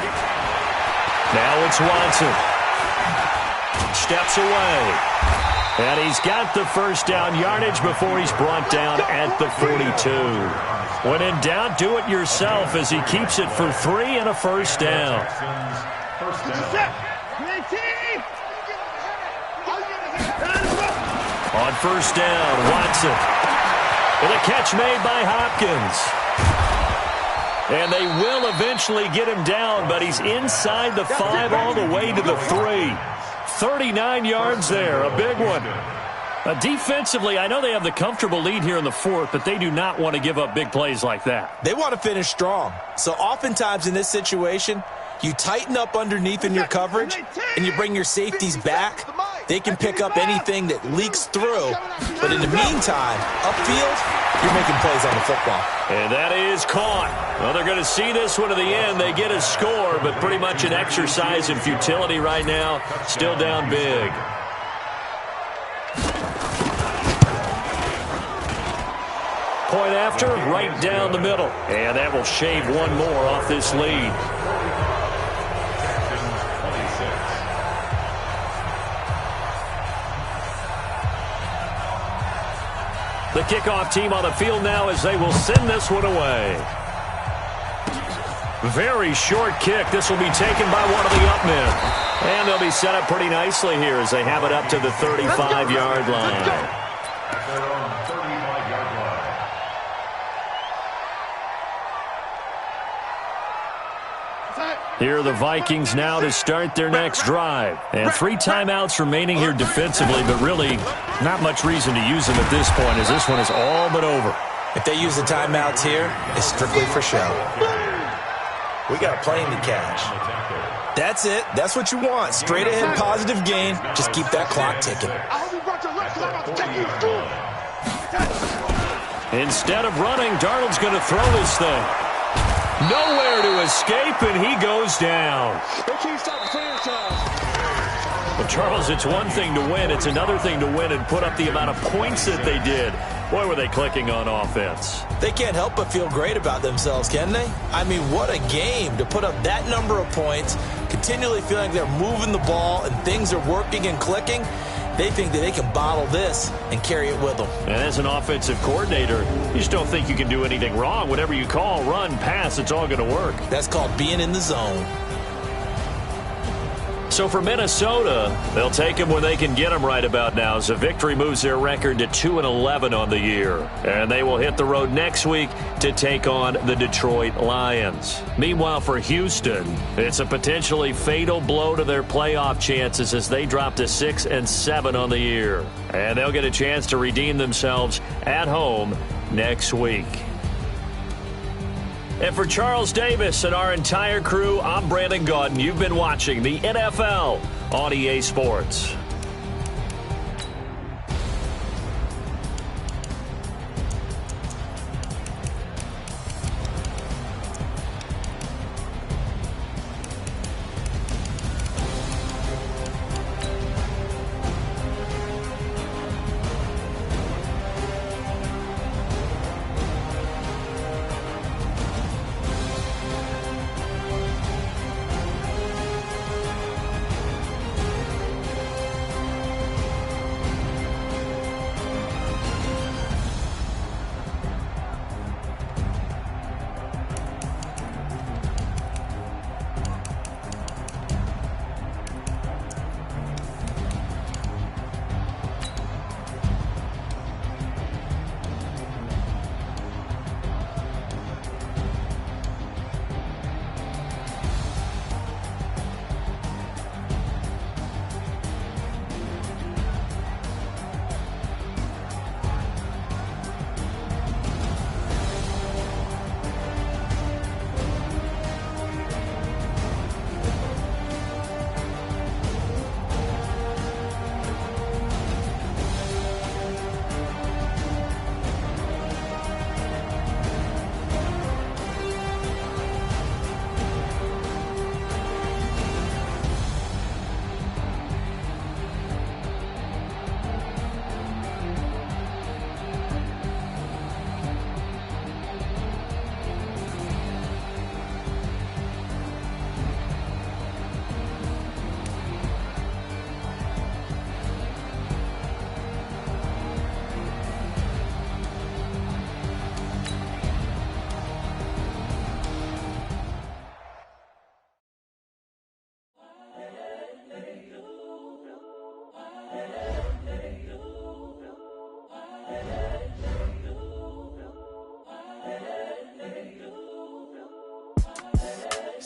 Now it's Watson. Steps away. And he's got the first down yardage before he's brought down at the 42. When in doubt, do it yourself as he keeps it for 3 and a first down. On first down, Watson. With a catch made by Hopkins. And they will eventually get him down, but he's inside the 5 all the way to the 3. 39 yards there, a big one. Defensively, I know they have the comfortable lead here in the 4th, but they do not want to give up big plays like that. They want to finish strong. So oftentimes in this situation, you tighten up underneath in your coverage, and you bring your safeties back. They can pick up anything that leaks through. But in the meantime, upfield, you're making plays on the football. And that is caught. Well, they're going to see this one to the end. They get a score, but pretty much an exercise in futility right now. Still down big. Point after, right down the middle. And that will shave one more off this lead. The kickoff team on the field now as they will send this one away. Very short kick. This will be taken by one of the up men. And they'll be set up pretty nicely here as they have it up to the 35-yard line. Here are the Vikings now to start their next drive. And 3 timeouts remaining here defensively, but really not much reason to use them at this point as this one is all but over. If they use the timeouts here, it's strictly for show. We got a plane to catch. That's it. That's what you want. Straight ahead positive gain. Just keep that clock ticking. Instead of running, Darnold's going to throw this thing. Nowhere to escape, and he goes down. Well, Charles, it's one thing to win. It's another thing to win and put up the amount of points that they did. Boy, were they clicking on offense. They can't help but feel great about themselves, can they? I mean, what a game to put up that number of points, continually feeling they're moving the ball and things are working and clicking. They think that they can bottle this and carry it with them. And as an offensive coordinator, you just don't think you can do anything wrong. Whatever you call, run, pass, it's all going to work. That's called being in the zone. So for Minnesota, they'll take them when they can get them right about now. As a victory moves their record to 2-11 on the year. And they will hit the road next week to take on the Detroit Lions. Meanwhile, for Houston, it's a potentially fatal blow to their playoff chances as they drop to 6-7 on the year. And they'll get a chance to redeem themselves at home next week. And for Charles Davis and our entire crew, I'm Brandon Gaudin. You've been watching the NFL on EA Sports.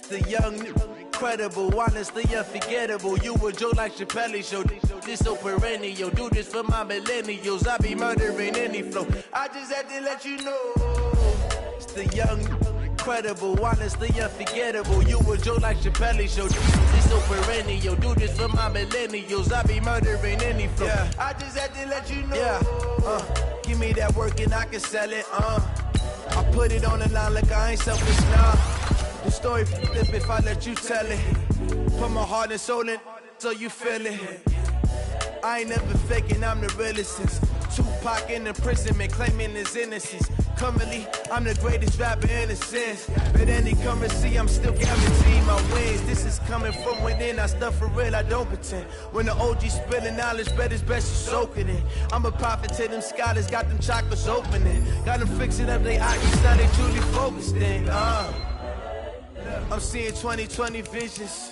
The young, incredible, honestly unforgettable. You a joke like Chappelle Show. This so perennial. Do this for my millennials. I be murdering any flow. I just had to let you know. It's the young, incredible, honestly unforgettable. You a joke like Chappelle Show. This so perennial. Do this for my millennials. I be murdering any flow. Yeah. I just had to let you know. Yeah. Give me that work and I can sell it. I put it on the line like I ain't selfish now. The story flip if I let you tell it. Put my heart and soul in so you feel it. I ain't never faking, I'm the realest since Tupac in imprisonment, claiming his innocence. Currently, I'm the greatest rapper in a sense. But any currency, I'm still guaranteeing my wins. This is coming from within, I stuff for real, I don't pretend. When the OG spilling knowledge, bet it's best you soak it in. I'm a prophet to them scholars, got them chakras opening. Got them fixing up they eyes, now they truly focused in. I'm seeing 2020 visions.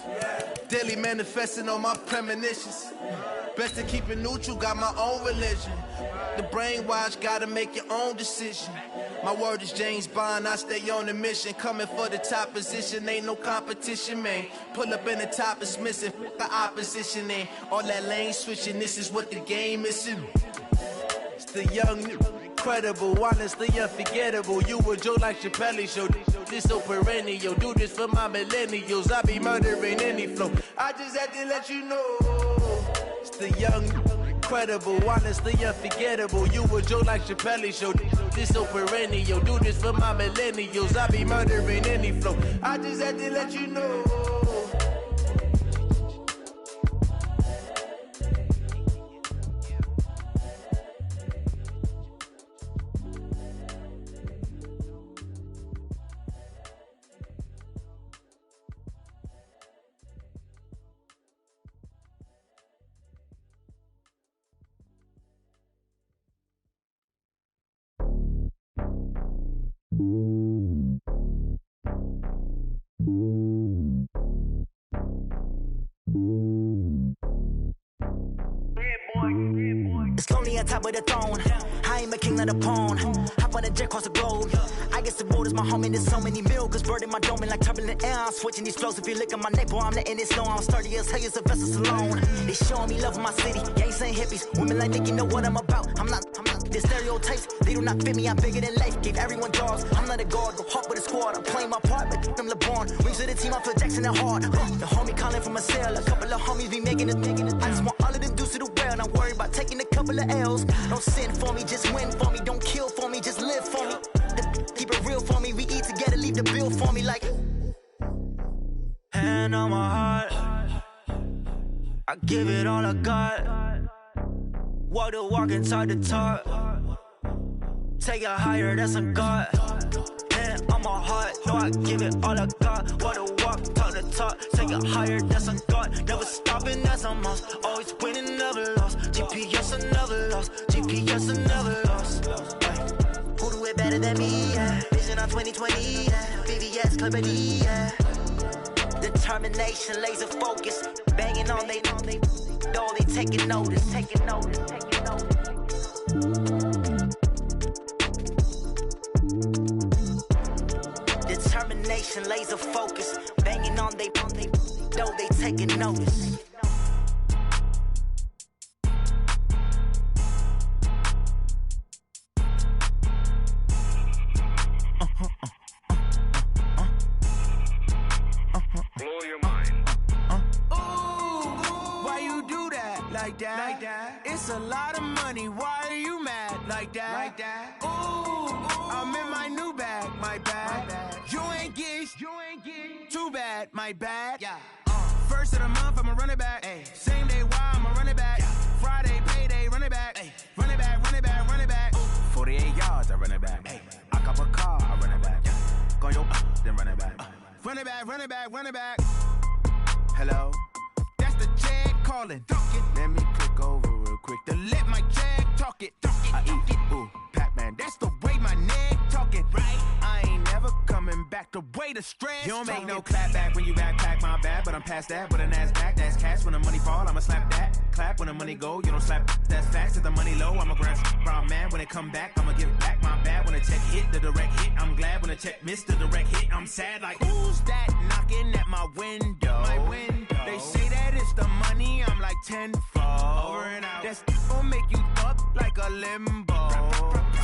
Daily manifesting on my premonitions. Best to keep it neutral, got my own religion. The brainwash, gotta make your own decision. My word is James Bond, I stay on a mission. Coming for the top position, ain't no competition, man. Pull up in the top is missing, the opposition ain't. All that lane switching, this is what the game is. It's the young, incredible, honestly unforgettable. You a joke like Chappelle Show. This so perennial. Do this for my millennials. I be murdering any flow. I just had to let you know. It's the young, incredible, honestly unforgettable. You a joke like Chappelle Show. This so perennial. Do this for my millennials. I be murdering any flow. I just had to let you know. It's lonely on top of the throne. I am a king, not a pawn. Hop on a jet across the globe. I guess the road is my home and there's so many milks. Bird in my dome and like turbulent air. I'm switching these flows. If you look at my neck, boy, I'm letting it slow. I'm sturdy as hell as a vessel alone. They showing me love in my city. Gangs ain't hippies. Women like Nick, you know what I'm about. I'm not the stereotypes. They do not fit me. I'm bigger than life. Gave everyone dogs. I'm not a guard. Go hard with a squad. I'm playing my part, but them LeBron. Rings of the team, I feel Jackson and hard. The homie calling from a cell. A couple of homies be making it. I just want all of them dudes to the well. Not worry about taking a couple of L's. Don't sin for me, just win for me. Don't kill for me, just live for me. Keep it real for me. We eat together, leave the bill for me like. Hand on my heart, I give it all I got. Walk the walk and talk the talk. Take it higher, that's a God. Hand on my heart, no, I give it all I got. Walk the walk, talk the talk. Take it higher, that's a God. Never stopping, that's a must. Always winning, never lost. GPS, I never lost. GPS, I never lost. Who do it better than me? Yeah. Vision on 2020. Yeah. VVS, Clarity. Yeah. Determination, laser focus. Banging on they door, they taking notice. Taking notice. Taking notice. Determination, laser focus. Banging on they door, they taking notice. Blow your mind. Ooh, why you do that like that? Like that? It's a lot of money. Why are you mad like that? Like that? Ooh, I'm in my new bag. My bad. You ain't getting too bad. My bad. Yeah. First of the month, I'ma run it back. Ay. Same day, why I'ma run it back. Yeah. Friday, payday, run it back. Ay. Run it back, run it back, run it back. 48 yards, I run it back. Ay. I cop a car, I run it back. Yeah. Go your then run it back. Run it back, run it back, run it back. Hello? That's the check calling. Let me click over real quick to let my check talk it. I eat it, ooh, Pac-Man. That's the way my neck talking. Right? I ain't never coming back the way the stress. You don't make no clap back when you backpack, my bad. But I'm past that with an ass back. That's cash when the money fall, I'ma slap that. clap when the money go. You don't slap that's fast at the money low. I'm a brown man when it come back. I'ma give back my bad when the check hit the direct hit. I'm glad when the check missed the direct hit. I'm sad like who's that knocking at my window? My window. They say that it's the money. I'm like tenfold. Over and out. That's gon' make you up like a limbo.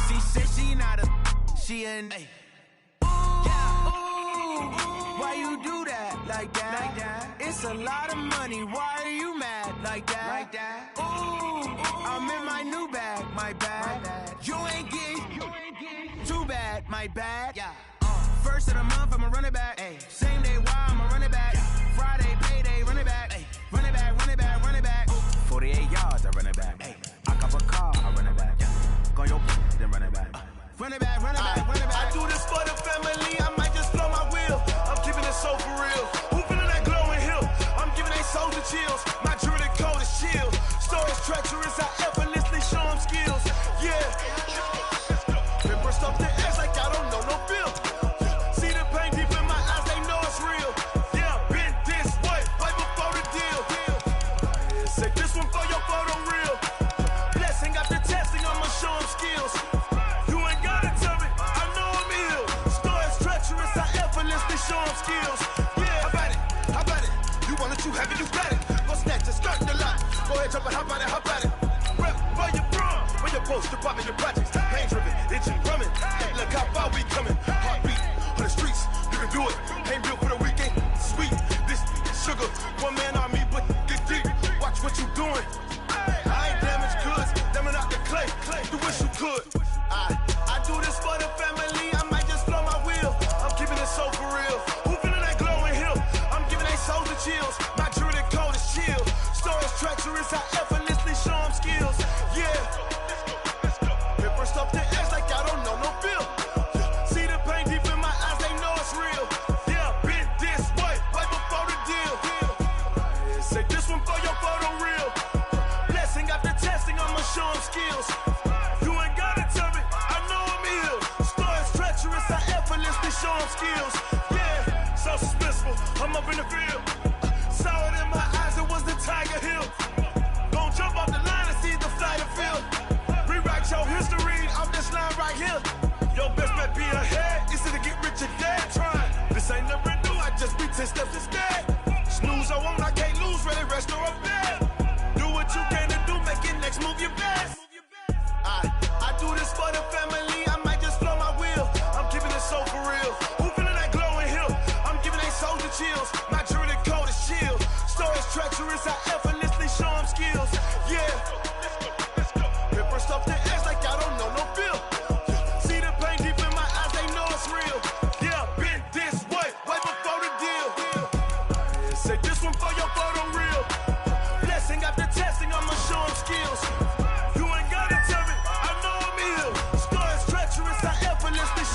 She said she not a she an. Hey. Why you do that like that? Like that? It's a lot of money. Why are you mad like that? Like that? Ooh, I'm in my new bag, my bad. You ain't getting too bad, my bad. Yeah. First of the month, I'ma run it back. Ay. Same day, why I'ma run it back? Yeah. Friday, payday, run it back. Ay. Run it back, run it back, run it back. 48 yards, I run it back. Ay. I cop a car, I run it back. Yeah. Go your then run it back. Run it back, run it back, run it back. I do this for the family. I might just blow my wheel. I'm keeping it so for real. Who feeling that glowing hill? I'm giving they souls the chills. My jewelry code is chill. Stories treacherous. I effortlessly show them skills. Yeah. Been brushed off the edge like I don't know no feel. See the pain deep in my eyes. They know it's real. Yeah, been this way right before the deal. Say this one for your photo real. Blessing after testing. I'ma show them skills. Show them skills. Yeah, how about it? You want it, you have it, you got it. Go snatch it, skirt the lot. Go ahead, jump it, how about it? Rep for your bra, for your post, your pop, and your projects. Pain driven, itching, drumming. Hey, look how far we coming. Heartbeat on the streets, you can do it. Ain't built for the weekend. Sweet, this sugar, one man army, but get deep. Watch what you doing. I ain't damaged goods, damn it out the clay. You wish you could. I do this for the family. I might just blow my wheel. I'm keeping it so for real. Who feeling that glowing hill? I'm giving they souls the chills. My jewelry code is chill. Stories treacherous. I effortlessly show them skills. Yeah. Been brushed off the edge like I don't know no feel. See the pain deep in my eyes. They know it's real. Yeah, been this way right before the deal. Say this one for your photo real. Blessing after testing. I'ma show them skills. You ain't gotta tell me. I know I'm ill. Stories treacherous. I effortlessly show them skills. Yeah, so suspenseful. I'm up in the field. Saw it in my eyes. It was the Tiger Hill. Gon' jump off the line and see the flight of field. Rewrite your history off this line right here. Your best bet be ahead. It's to get rich or dead trying. This ain't never new. I just be 10 steps instead. Snooze I won't. I can't lose. Ready, rest or a bed. Do what you can to do. Make it next move your best. I do this for the family. I might just blow my wheel. I'm keeping it so for real. Who feeling that glowing hill? I'm giving they souls the chills. My jewelry code is chill. Stories treacherous. I effortlessly show them skills. Yeah. Been brushed off the edge like I don't know no feel. See the pain deep in my eyes. They know it's real. Yeah, been this way right before the deal. Say this one for your photo real. Blessing after testing. I'ma show them skills.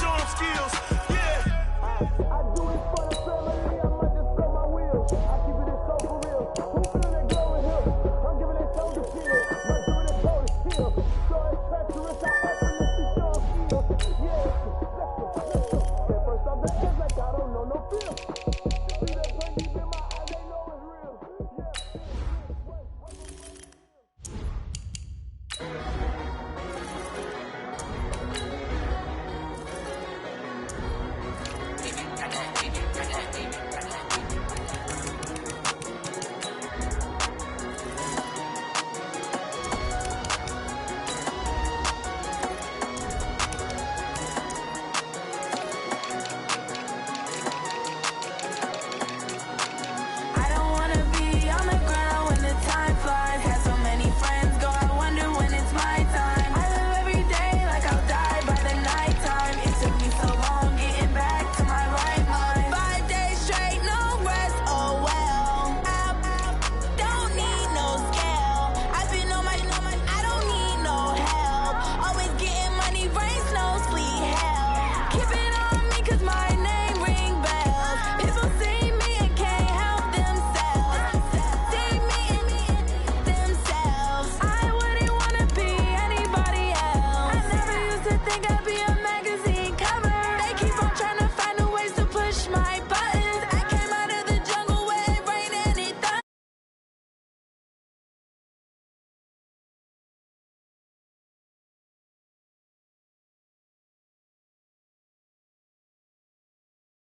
Show them skills, yeah. I do it for the family. I might just blow my wheel. I keep it so for real. Who feeling that glowing hill? I'm giving it so to kill. My jewelry code is chill. So it's treacherous. I effortlessly show them skills, yeah. Let's go. First off the edge like I don't know no feel. See that pain deep in my eyes, they know it's real. think I'd be